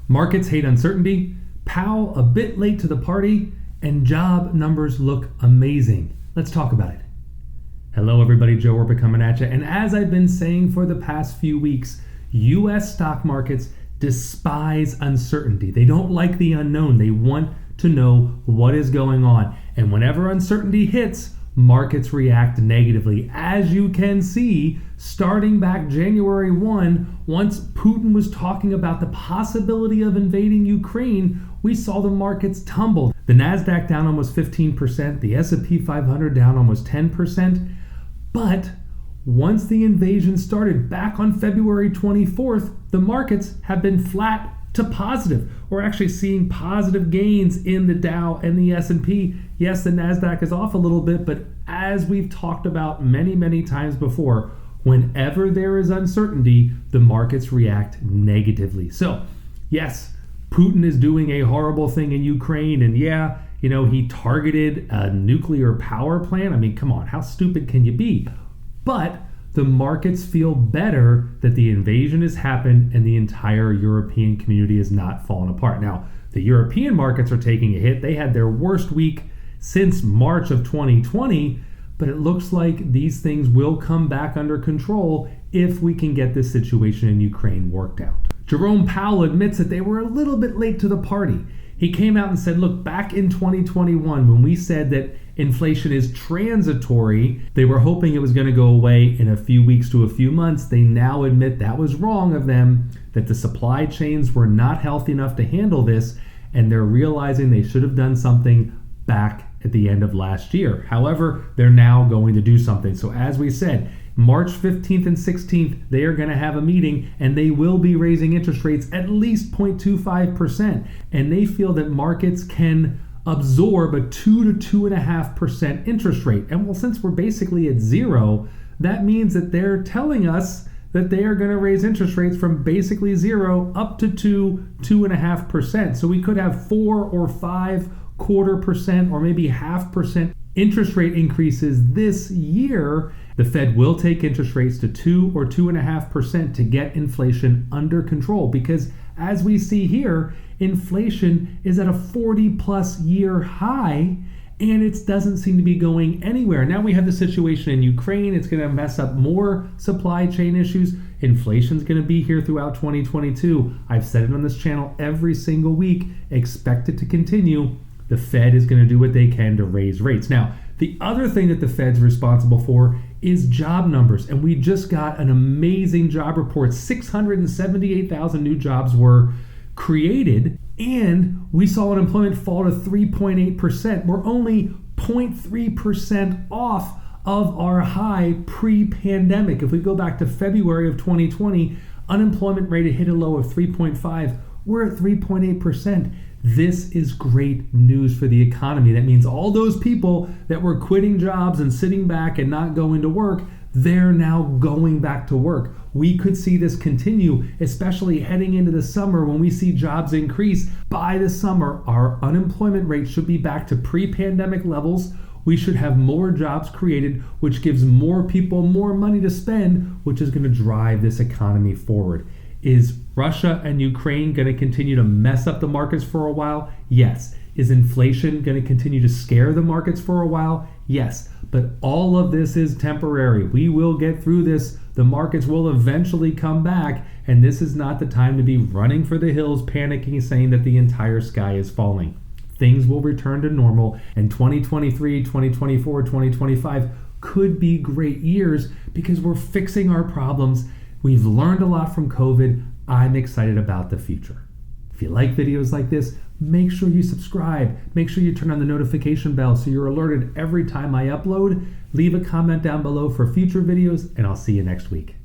Markets hate uncertainty, Powell a bit late to the party, and job numbers look amazing. Let's talk about it. Hello everybody, Joe Orba coming at you. And as I've been saying for the past few weeks, U.S. stock markets despise uncertainty. They don't like the unknown. They want to know what is going on. And whenever uncertainty hits, markets react negatively. As you can see, starting back January 1, once Putin was talking about the possibility of invading Ukraine, we saw the markets tumble. The Nasdaq down almost 15%, the S&P 500 down almost 10%. But once the invasion started back on February 24th, the markets have been flat to positive. We're actually seeing positive gains in the Dow and the S&P. Yes, the Nasdaq is off a little bit, but as we've talked about many times before, whenever there is uncertainty, the markets react negatively. So, yes, Putin is doing a horrible thing in Ukraine, and yeah, he targeted a nuclear power plant. I mean, come on, how stupid can you be? But the markets feel better that the invasion has happened and the entire European community is not falling apart. Now, the European markets are taking a hit. They had their worst week since March of 2020, but it looks like these things will come back under control if we can get this situation in Ukraine worked out. Jerome Powell admits that they were a little bit late to the party. He came out and said, look, back in 2021, when we said that inflation is transitory, they were hoping it was going to go away in a few weeks to a few months. They now admit that was wrong of them, that the supply chains were not healthy enough to handle this, and they're realizing they should have done something back at the end of last year. However, they're now going to do something. So as we said, March 15th and 16th, they are going to have a meeting and they will be raising interest rates at least 0.25%. And they feel that markets can absorb a 2 to 2.5% interest rate. And well, since we're basically at zero, that means that they're telling us that they are going to raise interest rates from basically zero up to 2.5%. So we could have 4 or 5/4% or maybe 0.5% interest rate increases this year. The Fed will take interest rates to 2 or 2.5% to get inflation under control, because as we see here, inflation is at a 40+ year high and it doesn't seem to be going anywhere. Now we have the situation in Ukraine. It's going to mess up more supply chain issues. Inflation's going to be here throughout 2022. I've said it on this channel every single week. Expect it to continue. The Fed is going to do what they can to raise rates. Now, the other thing that the Fed's responsible for is job numbers. And we just got an amazing job report. 678,000 new jobs were created, and we saw unemployment fall to 3.8%. We're only 0.3% off of our high pre-pandemic. If we go back to February of 2020, unemployment rate hit a low of 3.5. We're at 3.8%. This is great news for the economy. That means all those people that were quitting jobs and sitting back and not going to work, they're now going back to work. We could see this continue, especially heading into the summer when we see jobs increase. By the summer, our unemployment rate should be back to pre-pandemic levels. We should have more jobs created, which gives more people more money to spend, which is going to drive this economy forward. Is Russia and Ukraine going to continue to mess up the markets for a while? Yes. Is inflation going to continue to scare the markets for a while? Yes. But all of this is temporary. We will get through this. The markets will eventually come back, and this is not the time to be running for the hills, panicking, saying that the entire sky is falling. Things will return to normal, and 2023, 2024, 2025 could be great years because we're fixing our problems. We've learned a lot from COVID. I'm excited about the future. If you like videos like this, make sure you subscribe. Make sure you turn on the notification bell so you're alerted every time I upload. Leave a comment down below for future videos, and I'll see you next week.